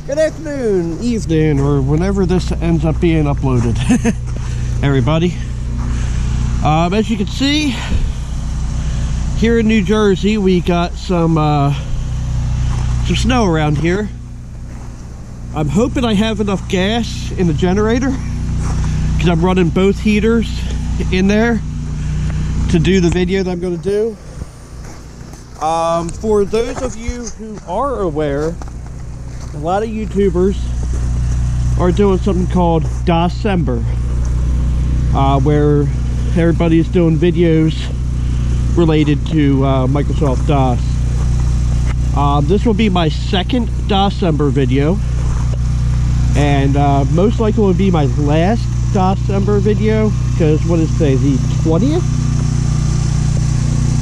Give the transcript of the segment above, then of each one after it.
Good afternoon, evening, or whenever this ends up being uploaded. Everybody. As you can see, here in New Jersey, we got some snow around here. I'm hoping I have enough gas in the generator, because I'm running both heaters in there to do the video that I'm going to do. For those of you who are aware, a lot of YouTubers are doing something called DOScember, where everybody's doing videos related to Microsoft DOS. This will be my second DOScember video, and most likely will be my last DOScember video, because what is today, the 20th?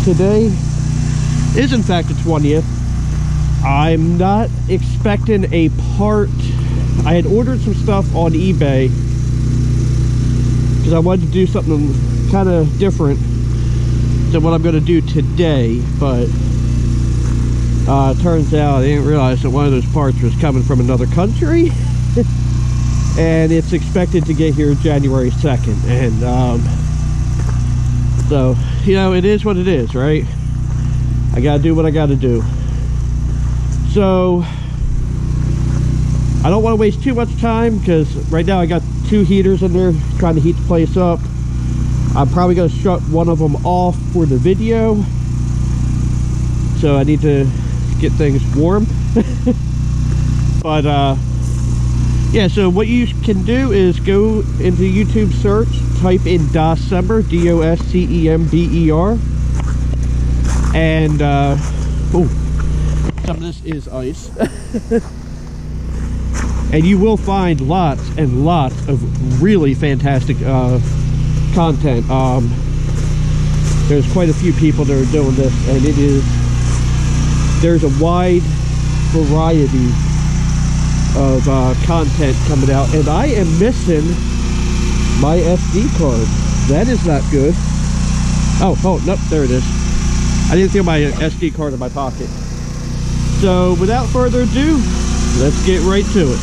Today is in fact the 20th. I'm not expecting a part. I had ordered some stuff on eBay because I wanted to do something kind of different than what I'm going to do today, but turns out I didn't realize that one of those parts was coming from another country. And it's expected to get here January 2nd, and so, you know, it is what it is, right? I gotta do what I gotta do. So I don't want to waste too much time, because right now I got two heaters in there trying to heat the place up. I'm probably going to shut one of them off for the video, so I need to get things warm. But yeah, so what you can do is go into YouTube search, type in DOScember, DOScember, and oh, some of this is ice. And you will find lots and lots of really fantastic content. There's quite a few people that are doing this, and there's a wide variety of content coming out, and I am missing my SD card. That is not good. Oh, nope, there it is. I didn't feel my SD card in my pocket. So without further ado, let's get right to it.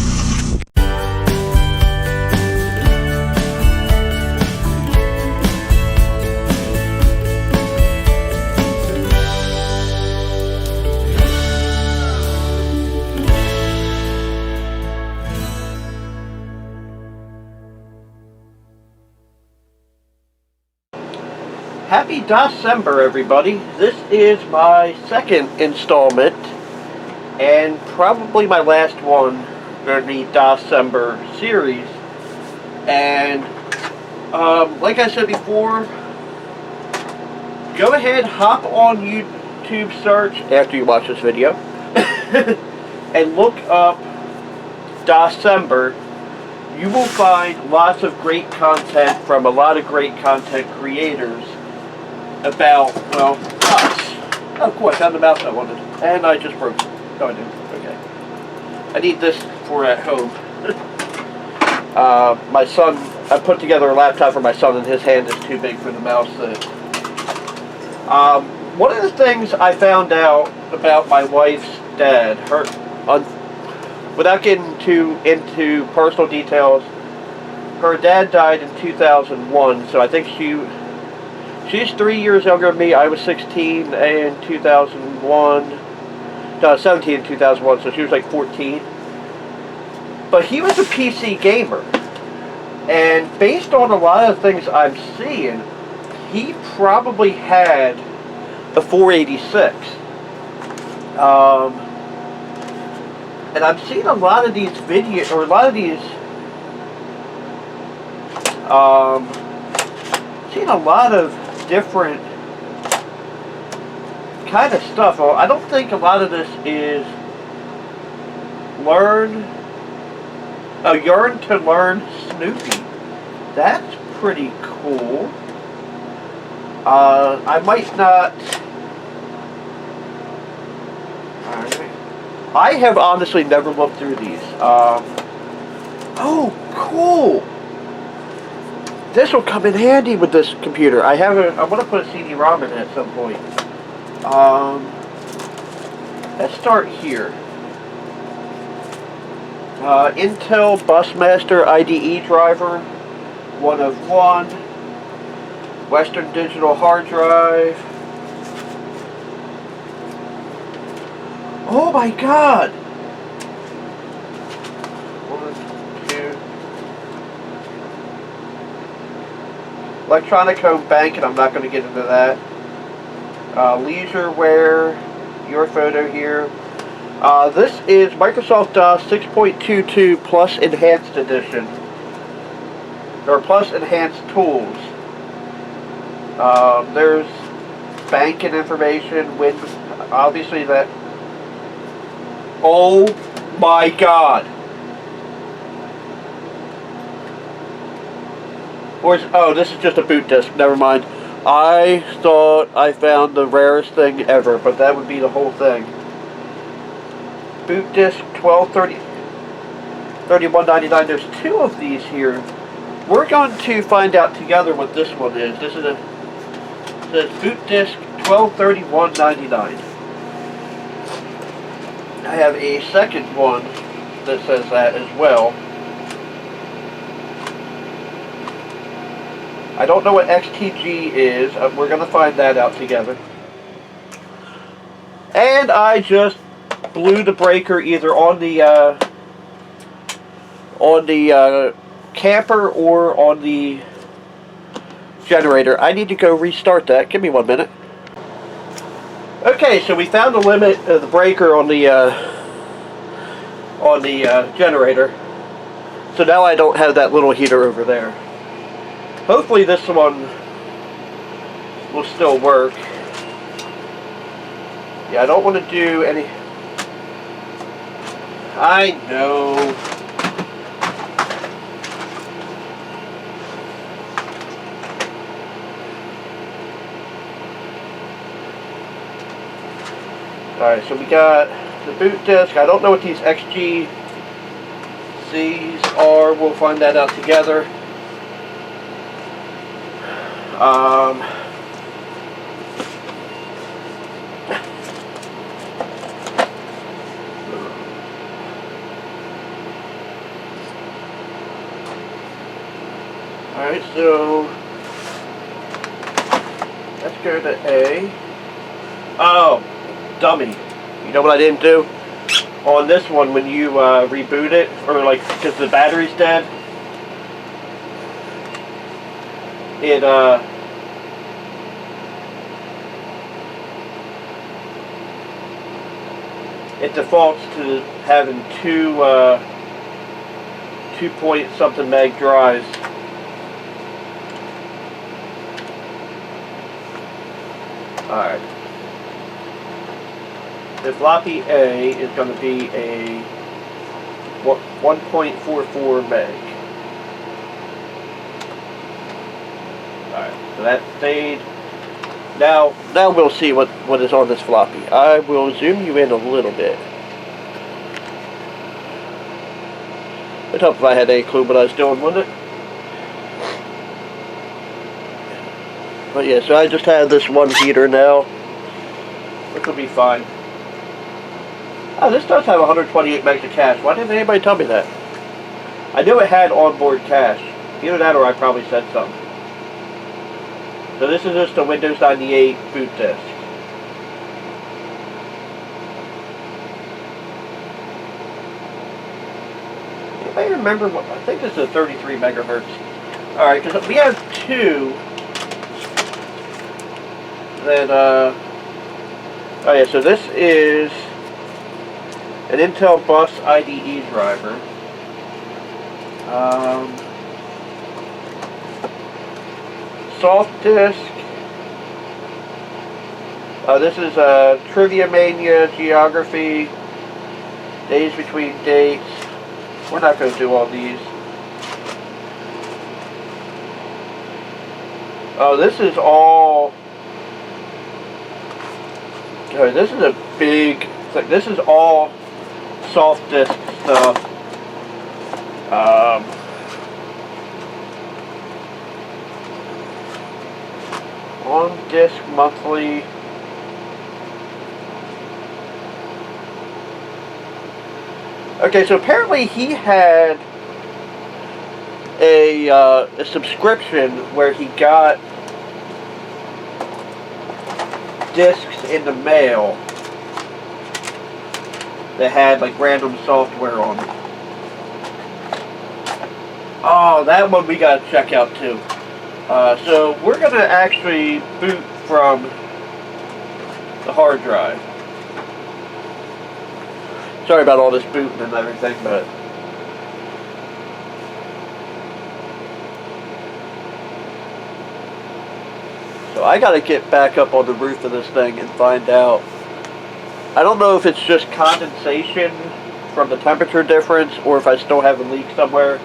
Happy DOScember, everybody. This is my second installment, and probably my last one for the DOScember series. And like I said before, go ahead, hop on YouTube search after you watch this video and look up DOScember. You will find lots of great content from a lot of great content creators about, well, us. Of course, I had the mouse I wanted, and I just broke it. No, I didn't. Okay. I need this for at home. My son, I put together a laptop for my son, and his hand is too big for the mouse. One of the things I found out about my wife's dad, without getting too into personal details, her dad died in 2001, so I think she's 3 years younger than me. I was 16 in 2001. No, 17 in 2001, so she was like 14. But he was a PC gamer. And based on a lot of things I'm seeing, he probably had the 486. And I'm seeing a lot of these videos, or a lot of these, seeing a lot of different kind of stuff. Well, I don't think a lot of this is Yearn to Learn Snoopy. That's pretty cool. I might not. I have honestly never looked through these. Oh, cool. This will come in handy with this computer. I want to put a CD-ROM in it at some point. Let's start here. Intel Busmaster IDE driver, 1 of 1. Western Digital hard drive. Oh my god! 1, 2. Electronic home bank, and I'm not going to get into that. Leisure wear, your photo here. This is Microsoft DOS 6.22 Plus Enhanced Edition, or Plus Enhanced Tools. There's banking information, obviously that. Oh my god! Oh, this is just a boot disk, never mind. I thought I found the rarest thing ever, but that would be the whole thing. Boot disk 31.99. There's 2 of these here. We're going to find out together what this one is. This is it says boot disk 1231.99. I have a second one that says that as well. I don't know what XTG is. We're going to find that out together. And I just blew the breaker either on the camper or on the generator. I need to go restart that. Give me 1 minute. Okay, so we found the limit of the breaker on the generator. So now I don't have that little heater over there. Hopefully this one will still work. Yeah, I don't want to do any... I know. Alright, so we got the boot disk. I don't know what these XGCs are. We'll find that out together. Alright, so let's go to A. Oh, dummy. You know what I didn't do? On this one, when you reboot it, or like, because the battery's dead, it defaults to having 2 point something meg drives. Alright. The floppy A is going to be a 1.44 meg. Alright, so that stayed. Now we'll see what is on this floppy. I will zoom you in a little bit. I'd hope if I had any clue what I was doing, wouldn't it? But yeah, so I just have this one heater now, which will be fine. Oh, this does have 128 megs of cache. Why didn't anybody tell me that? I knew it had onboard cache. Either that or I probably said something. So this is just a Windows 98 boot disk. Anybody remember what? I think this is a 33 megahertz. Alright, because we have 2 that, oh yeah, so this is an Intel Bus IDE driver. Soft disk. This is Trivia Mania, Geography, Days Between Dates. We're not going to do all these. Oh, this is all... Oh, this is a big... This is all soft disk stuff. On disk monthly. Okay, so apparently he had a subscription where he got discs in the mail that had like random software on it. Oh, that one we gotta check out too. So we're gonna actually boot from the hard drive. Sorry about all this booting and everything, but so I gotta get back up on the roof of this thing and find out. I don't know if it's just condensation from the temperature difference or if I still have a leak somewhere.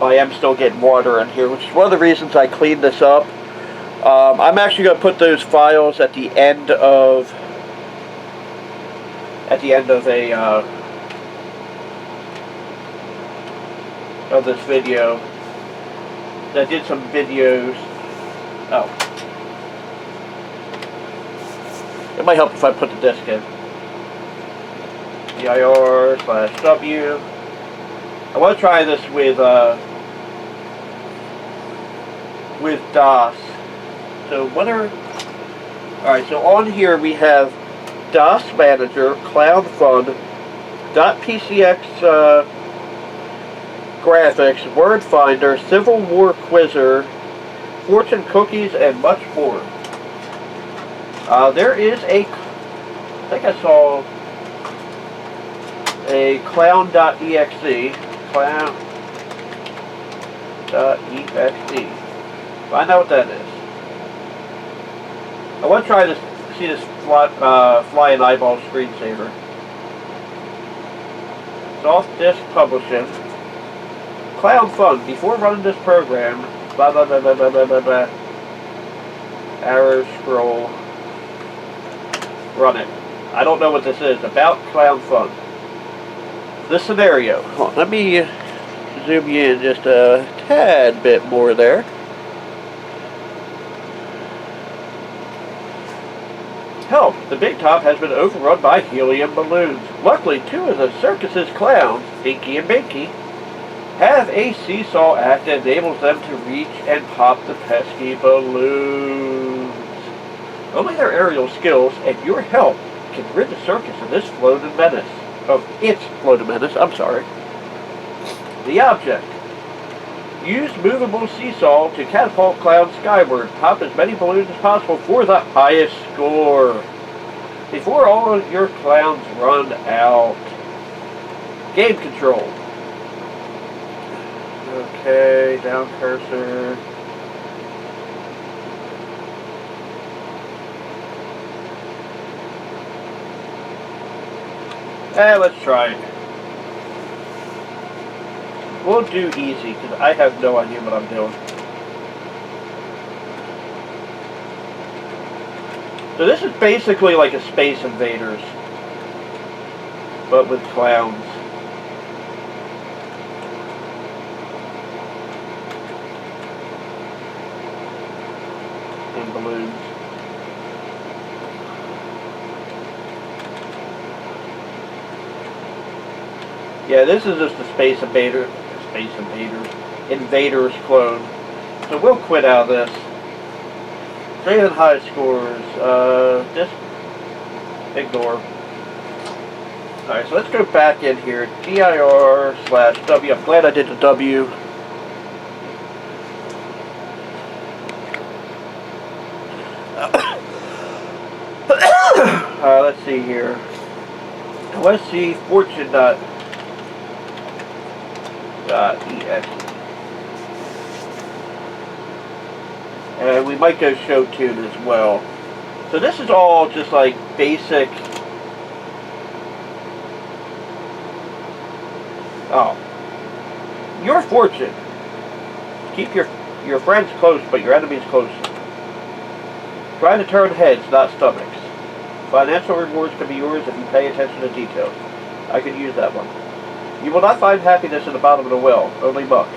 I am still getting water in here, which is one of the reasons I cleaned this up. I'm actually going to put those files at the end of a of this video. I did some videos. Oh, it might help if I put the disc in. dir/w. I want to try this with DOS. So what are... Alright, so on here we have DOS Manager, Cloud Fund, .pcx graphics, Word Finder, Civil War Quizzer, Fortune Cookies, and much more. There is a... I think I saw a clown.exe. Clown.exe. Find out what that is. I want to try to see this fly and eyeball screensaver. Soft disk publishing. Cloud Fund. Before running this program, blah blah blah blah blah blah blah blah. Arrow scroll. Run it. I don't know what this is. About Cloud Fund. This scenario. Hold on, let me zoom you in just a tad bit more there. Help! The Big Top has been overrun by helium balloons. Luckily, two of the circus's clowns, Inky and Binky, have a seesaw act that enables them to reach and pop the pesky balloons. Only their aerial skills and your help can rid the circus of this floating menace. Of its floating menace, I'm sorry. The object. Use movable seesaw to catapult clowns skyward. Pop as many balloons as possible for the highest score. Before all of your clowns run out. Game control. Okay, down cursor. Let's try it. We'll do easy, because I have no idea what I'm doing. So this is basically like a Space Invaders, but with clowns. And balloons. Yeah, this is just a Space Invaders clone. So we'll quit out of this. Greater than high scores. Just ignore. Alright, so let's go back in here. dir/w. I'm glad I did the W. Let's see here. Let's see fortune.exe. And we might go show tune as well. So this is all just like basic. Oh. Your fortune. Keep your friends close, but your enemies closer. Try to turn heads, not stomachs. Financial rewards can be yours if you pay attention to details. I could use that one. You will not find happiness in the bottom of the well, only muck.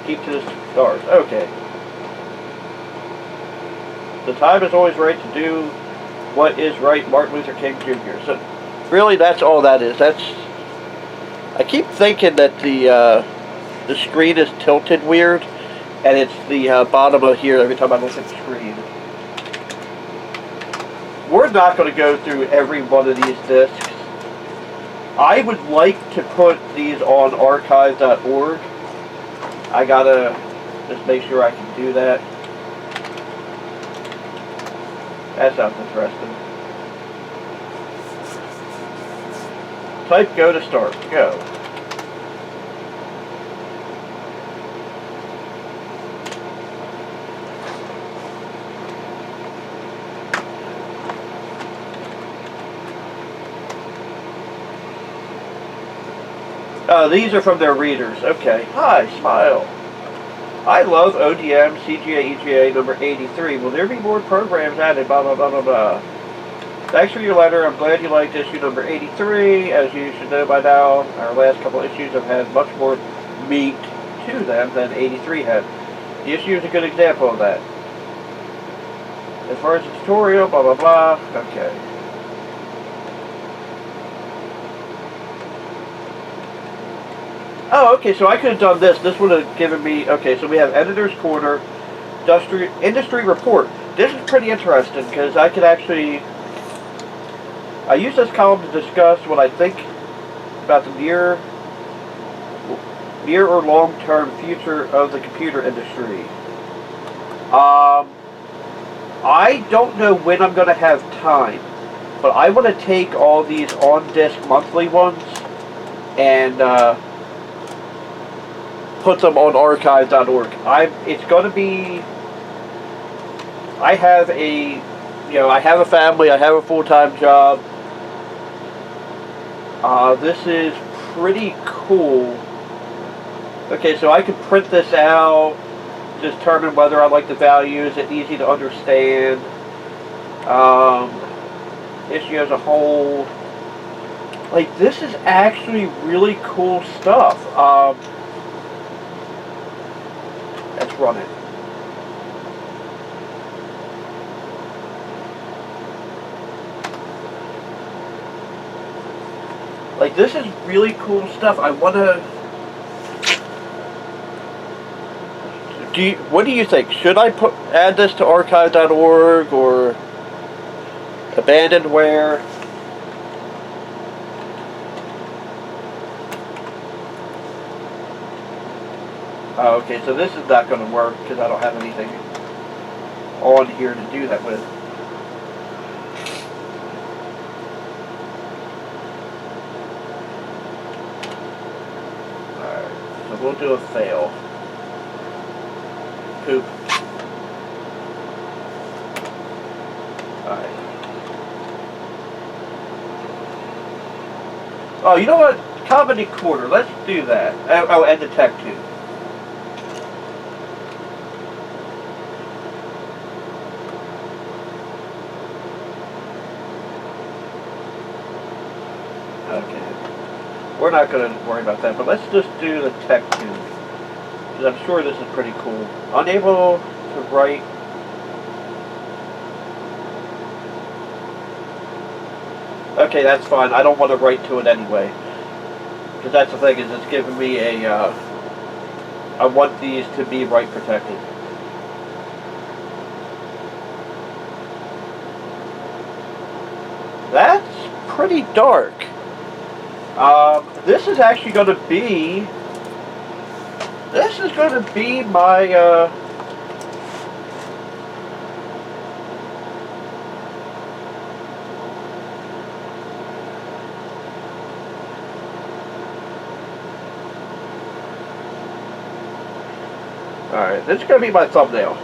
Keep to the stars. Okay. The time is always right to do what is right, Martin Luther King Jr. So, really, that's all that is. I keep thinking that the screen is tilted weird, and it's the bottom of here every time I look at the screen. We're not going to go through every one of these discs. I would like to put these on archive.org. I gotta just make sure I can do that. That sounds interesting. Type go to start. Go. These are from their readers. Okay. Hi, smile. I love ODM CGA EGA number 83. Will there be more programs added? Blah, blah, blah, blah, blah. Thanks for your letter. I'm glad you liked issue number 83. As you should know by now, our last couple issues have had much more meat to them than 83 had. The issue is a good example of that. As far as the tutorial, blah, blah, blah. Okay. Oh, okay, so I could have done this. This would have given me... Okay, so we have Editor's Corner, Industry Report. This is pretty interesting, because I could actually... I use this column to discuss what I think about the near or long-term future of the computer industry. I don't know when I'm going to have time, but I want to take all these on-disc monthly ones and put them on archive.org. It's going to be... I have a family, I have a full-time job. This is pretty cool. Okay, so I can print this out, determine whether I like the values, it's easy to understand. Issue as a whole. Like, this is actually really cool stuff. Let's run it. Like, this is really cool stuff. I want to... What do you think? Should I add this to archive.org or abandonware? Oh, okay, so this is not going to work because I don't have anything on here to do that with. Alright, so we'll do a fail. Poop. Alright. Oh, you know what? Comedy Corner. Let's do that. Oh, and the tech tube. Okay. We're not going to worry about that, but let's just do the tech tube. I'm sure this is pretty cool. Unable to write. Okay, that's fine. I don't want to write to it anyway. Because that's the thing, is it's giving me a... I want these to be write protected. That's pretty dark. This is actually going to be... This is going to be my, Alright, this is going to be my thumbnail.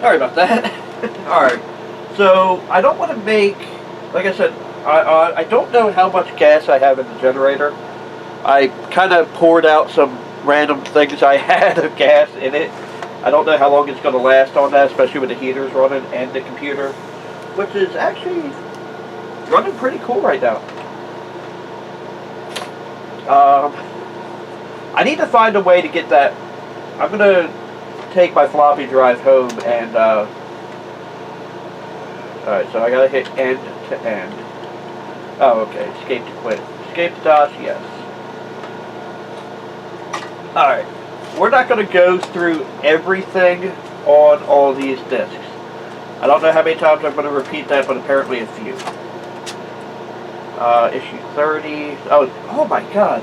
Sorry about that. Alright, so I don't want to make, like I said, I don't know how much gas I have in the generator. I kind of poured out some random things I had of gas in it. I don't know how long it's going to last on that, especially with the heaters running and the computer, which is actually running pretty cool right now. I need to find a way to get that. I'm going to take my floppy drive home and Alright, so I gotta hit end to end. Oh, okay. Escape to quit. Escape to DOS, yes. Alright. We're not gonna go through everything on all these discs. I don't know how many times I'm going to repeat that, but apparently a few. Issue 30. Oh my god.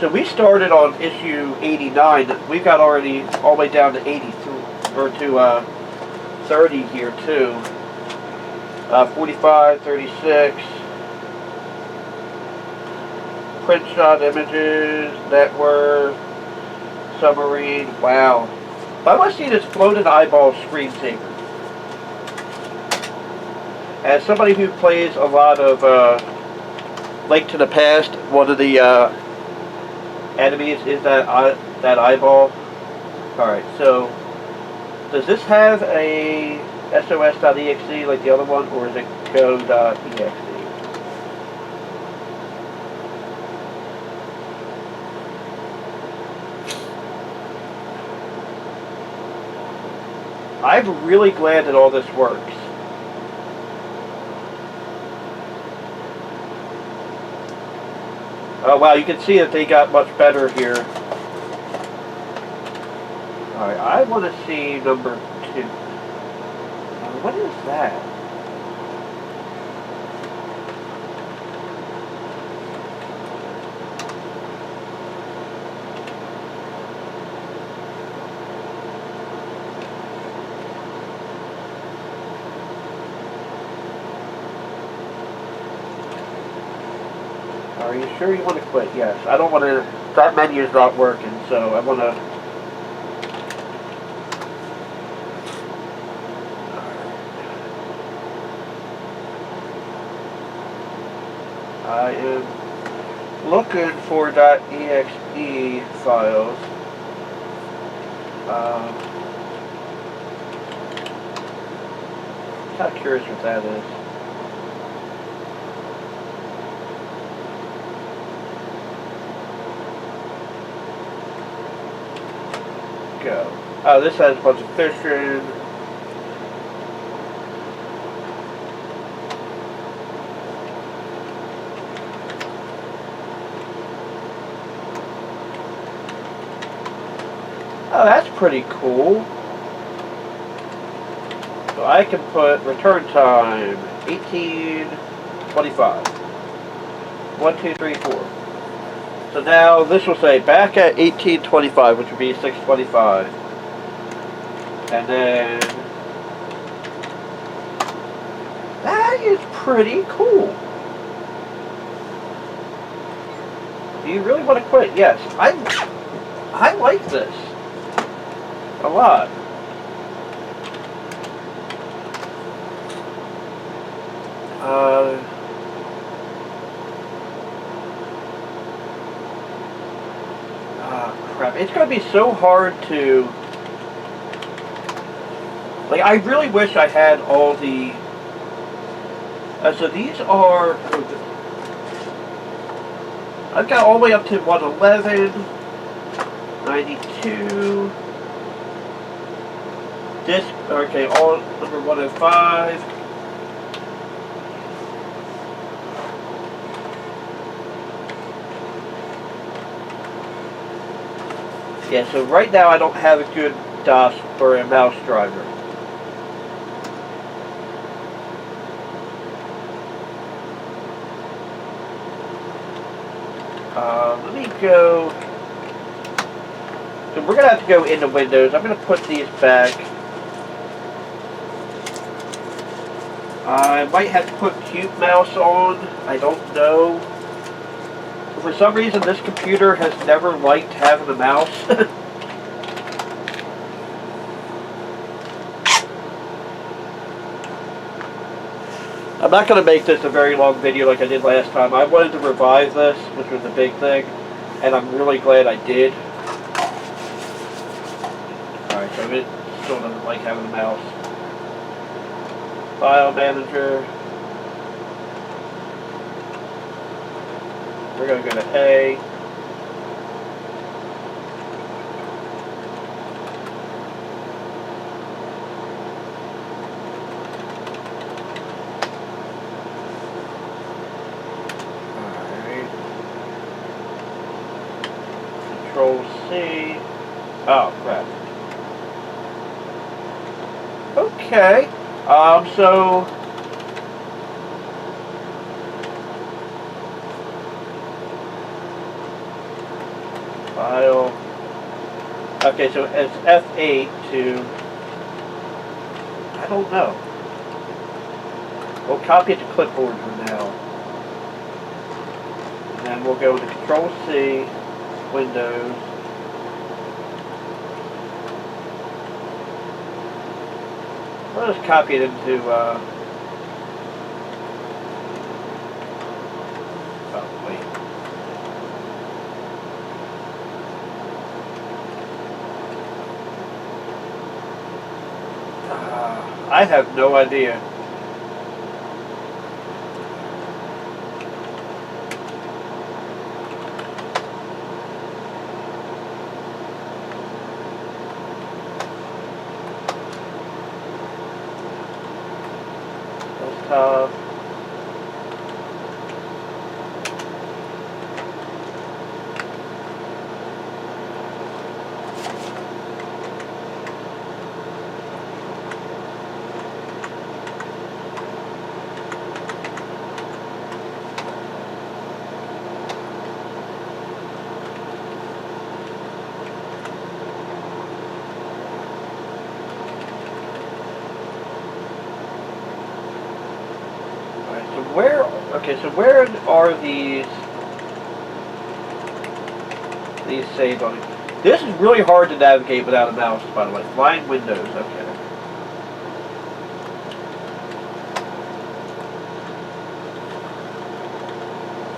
So we started on issue 89. We've got already all the way down to 83, or to 30 here too. 45, 36. Print shot images, network, submarine. Wow. I want to see this floating eyeball screensaver. As somebody who plays a lot of Link to the Past, one of the enemies is that eyeball. Alright, so does this have a sos.exe like the other one, or is it go.exe? I'm really glad that all this works. Oh wow, you can see that they got much better here. Alright, I want to see number 2. What is that? Are you sure you want to quit? Yes. I don't want to... That menu is not working, so I want to... I am looking for .exe files. I'm kind of curious what that is. Go. Oh, this has a bunch of fishing. Oh, that's pretty cool. So I can put return time 1825. 1, 2, 3, 4. So now this will say back at 1825, which would be 625. And then that is pretty cool. Do you really want to quit? Yes. I like this a lot. Crap. It's going to be so hard to... Like, I really wish I had all the... so these are... I've got all the way up to 111, 92... Disc, okay, all number 105. Yeah, so right now I don't have a good DOS or a mouse driver. Let me go... So we're going to have to go into Windows. I'm going to put these back. I might have to put Cube Mouse on. I don't know. For some reason, this computer has never liked having a mouse. I'm not going to make this a very long video like I did last time. I wanted to revive this, which was a big thing, and I'm really glad I did. Alright, so it still doesn't like having a mouse. File Manager. We're going to go to A. Control C. Oh, crap. Okay. So... File. Okay, so it's F8 to... I don't know. We'll copy it to clipboard for now. And then we'll go to Control C, Windows. Let's copy it into, oh, wait. I have no idea. Desktop. So where are these saved on? This is really hard to navigate without a mouse, by the way. Flying windows, okay.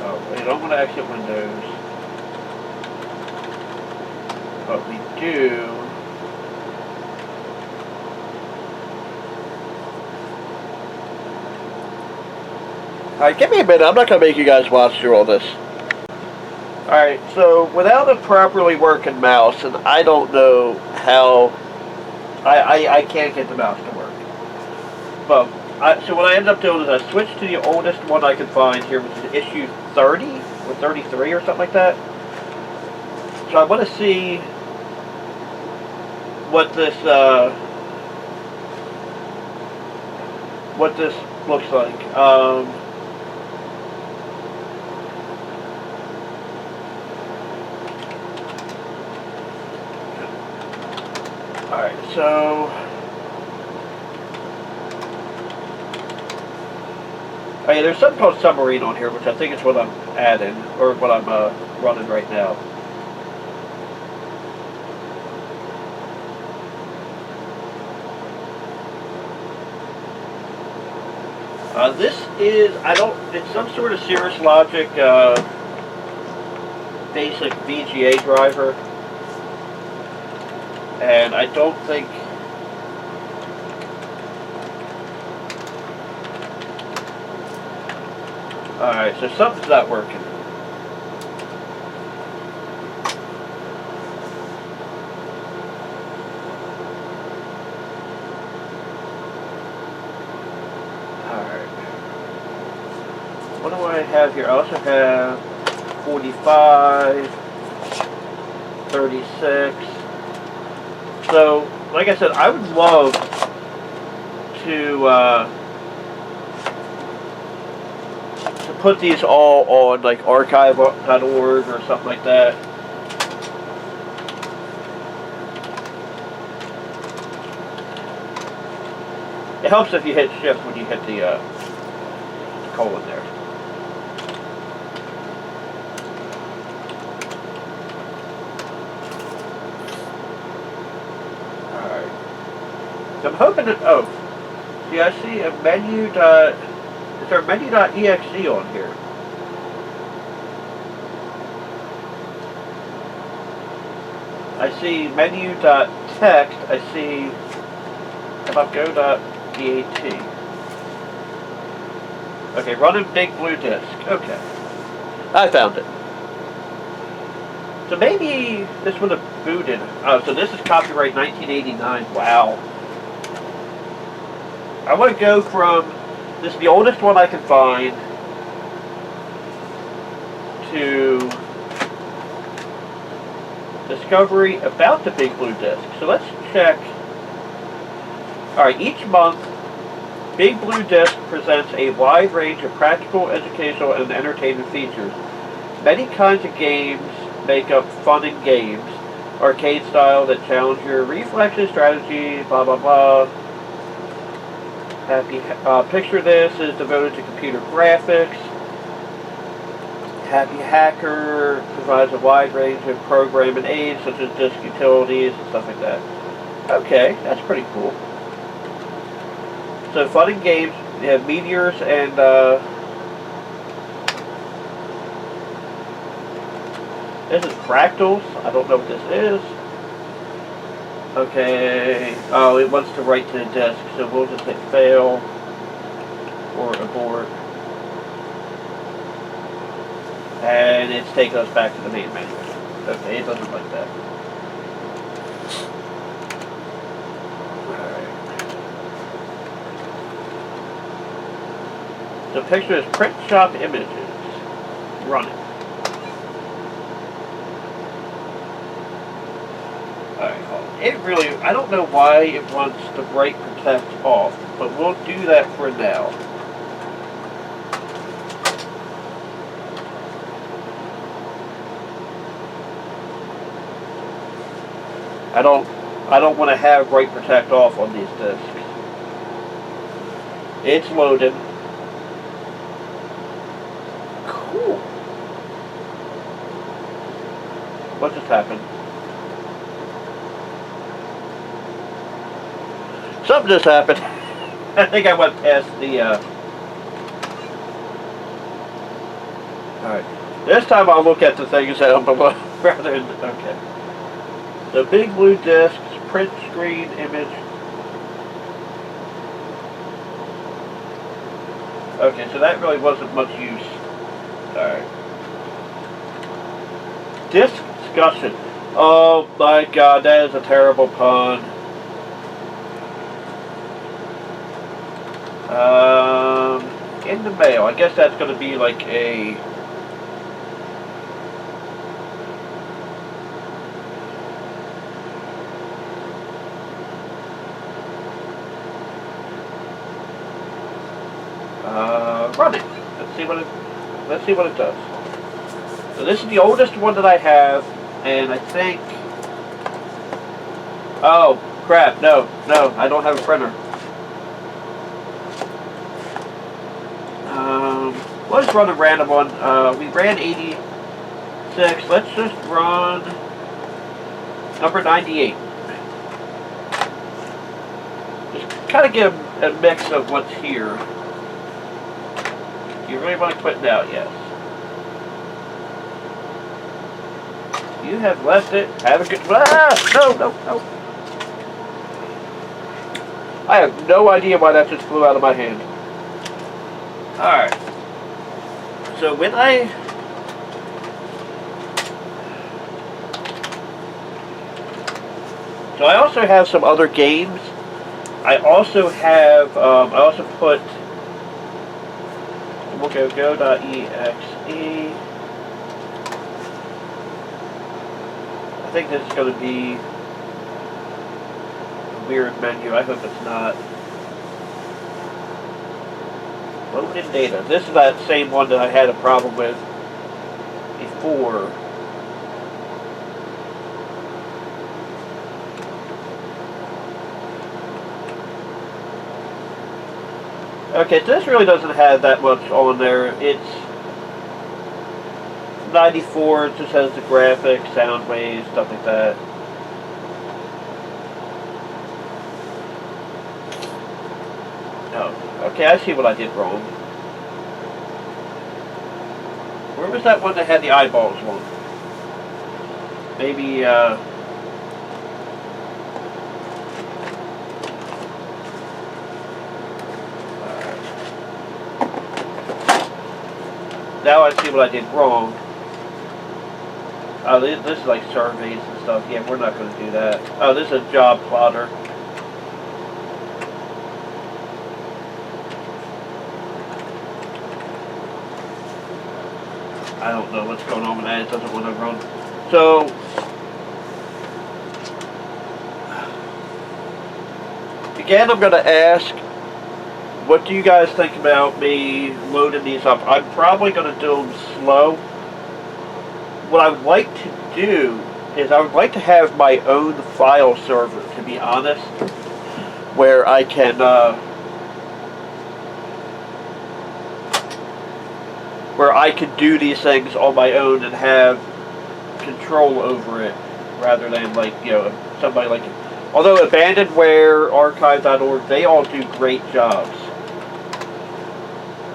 Oh, wait, I don't want to exit Windows. But we do. Alright, give me a minute. I'm not going to make you guys watch through all this. Alright, so without a properly working mouse, and I don't know how... I can't get the mouse to work. But, so what I ended up doing is I switched to the oldest one I could find here, which is issue 30 or 33 or something like that. So I want to see what this looks like. Alright, so... Oh yeah, there's something called Submarine on here, which I think is what I'm adding, or what I'm running right now. This is, it's some sort of Cirrus Logic basic VGA driver. And I don't think... Alright, so something's not working. Alright. What do I have here? I also have 45, 36. So, like I said, I would love to put these all on like archive.org or something like that. It helps if you hit shift when you hit the colon there. I'm hoping that, oh, see, I see a menu dot, is there a menu.exe on here? I see menu.text, I see about go.dat. Okay, running big blue disk, okay. I found it. So maybe this would have booted, oh, so this is copyright 1989, wow. I want to go from, this is the oldest one I can find, to discovery about the Big Blue Disc. So let's check. Alright, each month, Big Blue Disc presents a wide range of practical, educational, and entertainment features. Many kinds of games make up fun and games, arcade style that challenge your reflexes, strategy, blah blah blah. Picture this is devoted to computer graphics. Happy Hacker provides a wide range of programming aids such as disk utilities and stuff like that. Okay, that's pretty cool. So fun and games, you have meteors and this is fractals. I don't know what this is. Okay. Oh, it wants to write to the disk, so we'll just hit fail or abort. And it's taking us back to the main menu. Okay, it doesn't like that. Alright. The picture is print shop images. Run it. It really, I don't know why it wants the bright protect off, but we'll do that for now. I don't want to have bright protect off on these discs. It's loaded. Cool. What just happened? Something just happened. I think I went past the, Alright. This time I'll look at the things down below rather than... Okay. The Big Blue Disc, print screen image. Okay, so that really wasn't much use. Alright. Disc discussion. Oh my god, that is a terrible pun. In the mail. I guess that's going to be like a... run it. Let's see what it does. So this is the oldest one that I have, and I think... Oh, crap. No, I don't have a printer. Let's run a random one. We ran 86. Let's just run number 98. Just kind of get a mix of what's here. You really want to quit now? Yes. You have left it. Have a good... Ah! No. I have no idea why that just flew out of my hand. Alright. So when I also have some other games. I also have I also put, we'll go.exe. I think this is going to be a weird menu. I hope it's not. Load in data. This is that same one that I had a problem with before. Okay, so this really doesn't have that much on there. It's 94, it just has the graphics, sound waves, stuff like that. No. Okay, I see what I did wrong. Where was that one that had the eyeballs on? Maybe, now I see what I did wrong. Oh, this is like surveys and stuff. Yeah, we're not going to do that. Oh, this is a job plotter. I don't know what's going on with that. It doesn't want to run. So, again, I'm going to ask, what do you guys think about me loading these up? I'm probably going to do them slow. What I would like to do is I would like to have my own file server, to be honest, where I can do these things on my own and have control over it, rather than like, you know, somebody like, although Abandonware, Archive.org, they all do great jobs.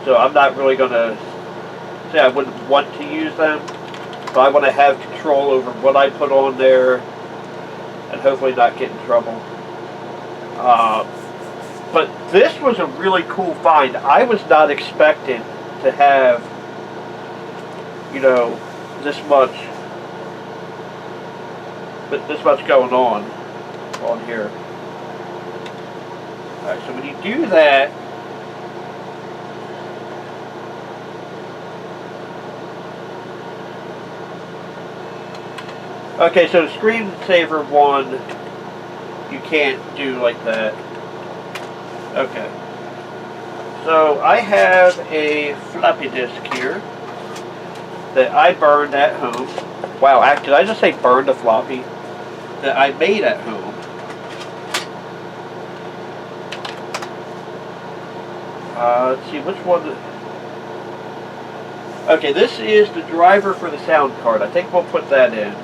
So I'm not really going to say I wouldn't want to use them, but I want to have control over what I put on there and hopefully not get in trouble. But this was a really cool find. I was not expecting to have, you know, this much going on here. Alright, so when you do that, okay, so the screensaver one, you can't do like that. Okay. So I have a floppy disk here that I burned at home. Wow, did I just say burned a floppy? That I made at home. Let's see, which one? Okay, this is the driver for the sound card. I think we'll put that in.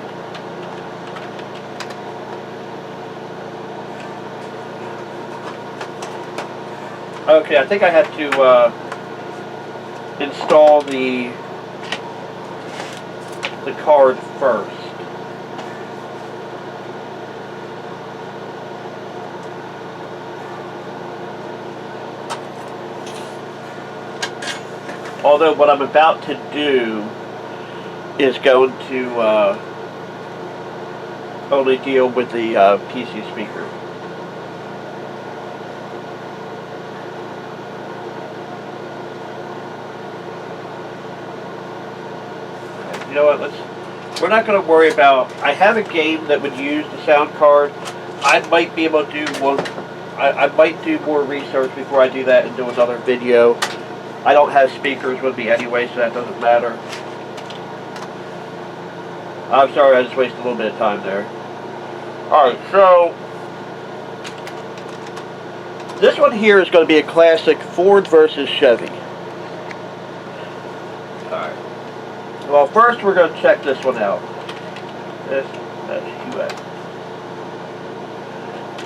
Okay, I think I have to install the card first. Although what I'm about to do is going to only deal with the PC speaker. You know what, we're not going to worry about, I have a game that would use the sound card. I might be able to do one, I might do more research before I do that and do another video. I don't have speakers with me anyway, so that doesn't matter. I'm sorry, I just wasted a little bit of time there. Alright, so this one here is going to be a classic Ford versus Chevy. Alright. Well, first we're going to check this one out. That's US.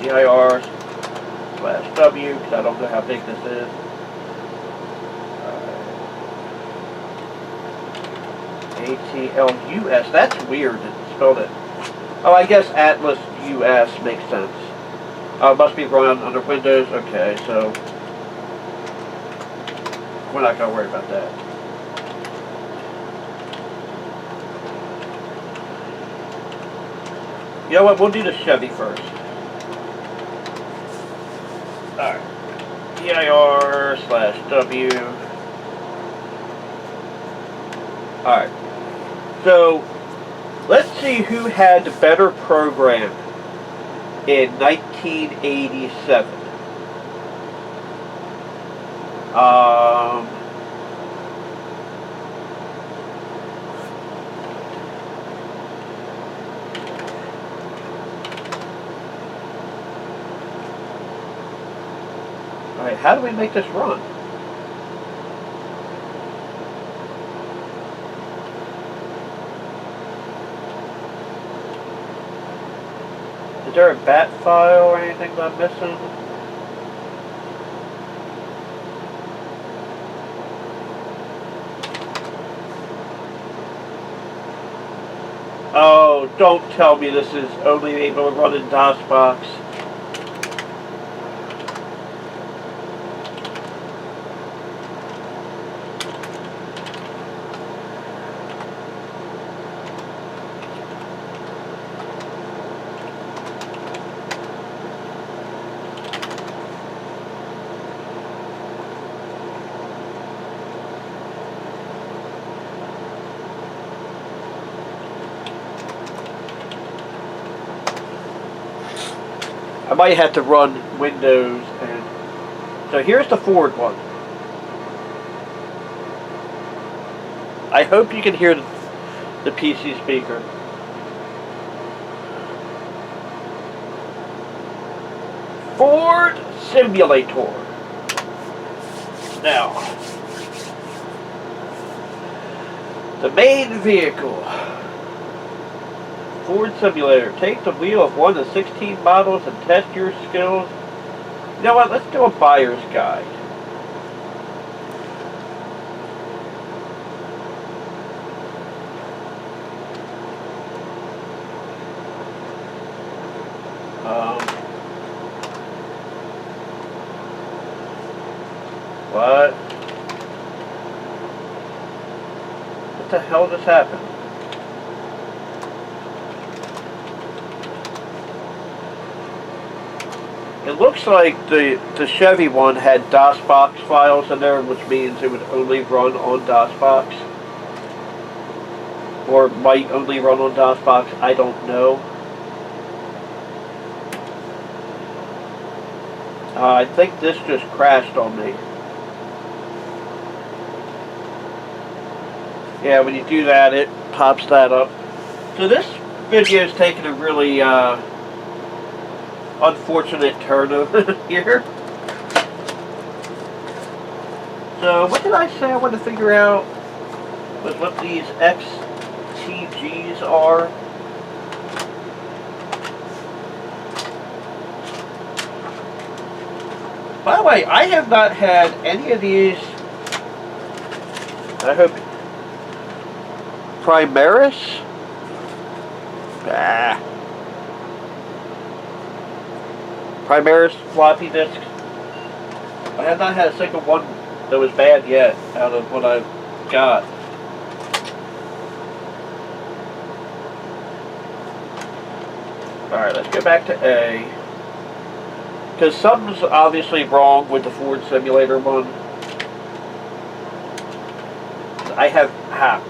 EIR/W, because I don't know how big this is. ATLUS. That's weird. It spelled it. Oh, I guess Atlas US makes sense. Oh, it must be run under Windows. Okay, so we're not going to worry about that. You know what? We'll do the Chevy first. Alright. EIR/W. Alright. So, let's see who had the better program in 1987. Alright, how do we make this run? Is there a bat file or anything that I'm missing? Oh, don't tell me this is only able to run in DOSBox. I might have to run Windows and... So here's the Ford one. I hope you can hear the PC speaker. Ford Simulator. Now, the main vehicle. Ford Simulator. Take the wheel of one of 16 models and test your skills. You know what? Let's do a buyer's guide. What? What the hell just happened? It looks like the Chevy one had DOSbox files in there, which means it would only run on DOSbox. Or might only run on DOSbox, I don't know. I think this just crashed on me. Yeah, when you do that, it pops that up. So this video is taking a really unfortunate turn over here. So what did I say I wanted to figure out was what these XTGs are. By the way, I have not had any of these. I hope Primaris? Primaris floppy disks. I have not had a single one that was bad yet out of what I've got. Alright, let's go back to A. Because something's obviously wrong with the Ford Simulator one. I have hack.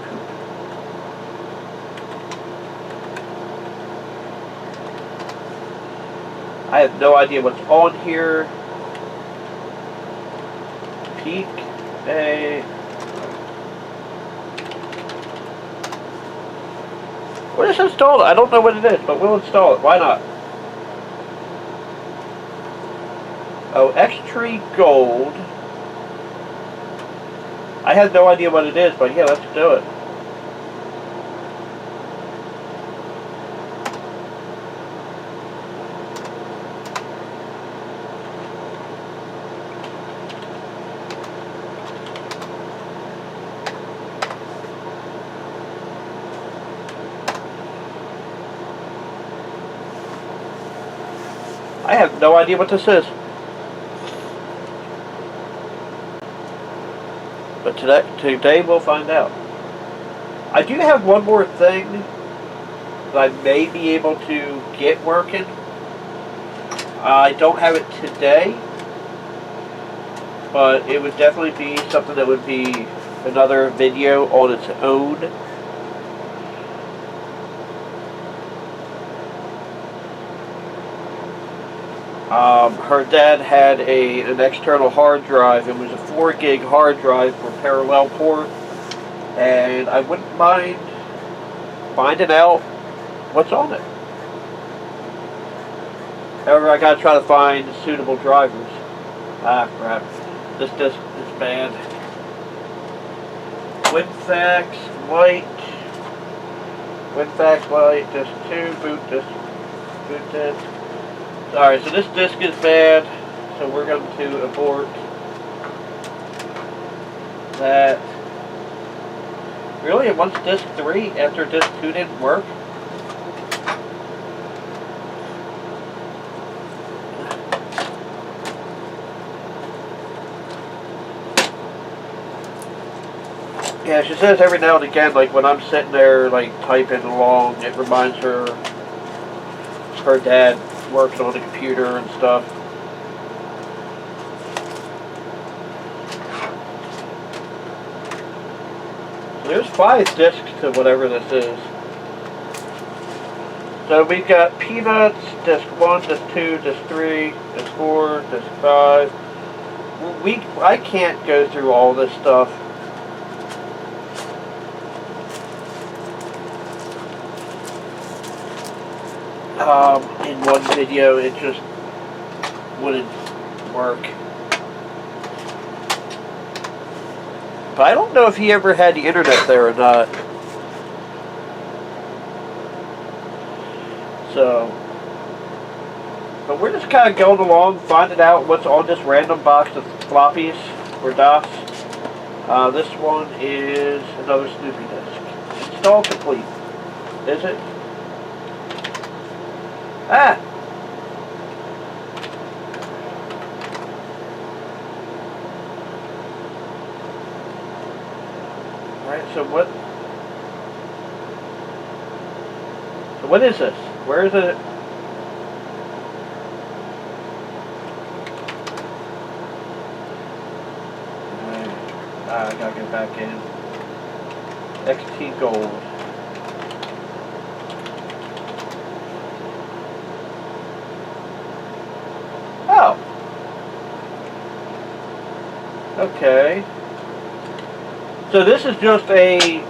I have no idea what's on here. Peak A. We'll just install it. I don't know what it is, but we'll install it. Why not? Oh, X-Tree Gold. I have no idea what it is, but yeah, let's do it. I have no idea what this is. But today we'll find out. I do have one more thing that I may be able to get working. I don't have it today, but it would definitely be something that would be another video on its own. Her dad had an external hard drive. It was a 4 gig hard drive for parallel port, and I wouldn't mind finding out what's on it. However, I gotta try to find suitable drivers. Ah, crap. This disc is bad. WinFax Lite. WinFax Lite, disc 2, boot disc. Alright, so this disc is bad, so we're going to abort that. Really? It wants disc 3 after disc 2 didn't work? Yeah, she says every now and again, like when I'm sitting there like typing along, it reminds her dad works on the computer and stuff. So there's 5 discs to whatever this is. So we've got Peanuts, Disc 1, Disc 2, Disc 3, Disc 4, Disc 5. I can't go through all this stuff. In one video, it just wouldn't work. But I don't know if he ever had the internet there or not. So, but we're just kind of going along, finding out what's on this random box of floppies or DOS. This one is another Snoopy disc. Install complete. Is it? Ah! Alright, so what is this? Where is it? I gotta get back in. XT Gold. Oh. Okay. So this is just a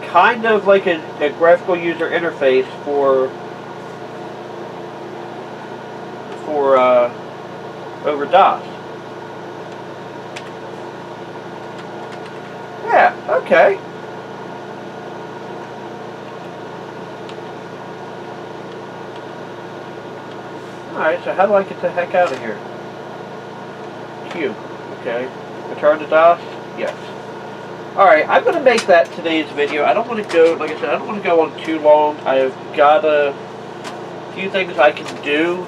kind of like a graphical user interface for over DOS. Yeah, okay. Alright, so how do I get the heck out of here? Q. Okay. Return to DOS? Yes. Alright, I'm going to make that today's video. I don't want to go, like I said, I don't want to go on too long. I've got a few things I can do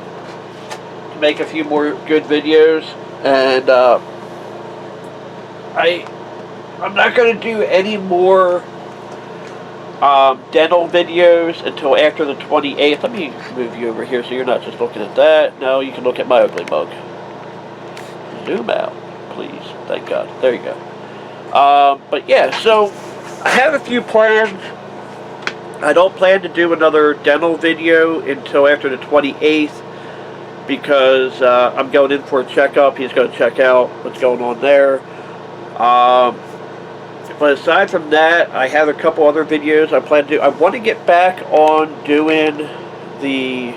to make a few more good videos. And I'm not going to do any more dental videos until after the 28th. Let me move you over here so you're not just looking at that. No, you can look at my ugly mug. Zoom out, please. Thank God. There you go. But yeah, so I have a few plans. I don't plan to do another dental video until after the 28th because I'm going in for a checkup. He's going to check out what's going on there. But aside from that, I have a couple other videos I plan to do. I want to get back on doing the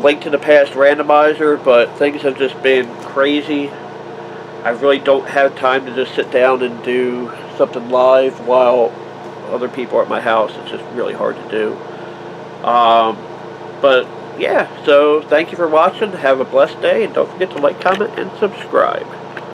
Link to the Past randomizer, but things have just been crazy. I really don't have time to just sit down and do something live while other people are at my house. It's just really hard to do. But yeah, so thank you for watching. Have a blessed day, and don't forget to like, comment, and subscribe.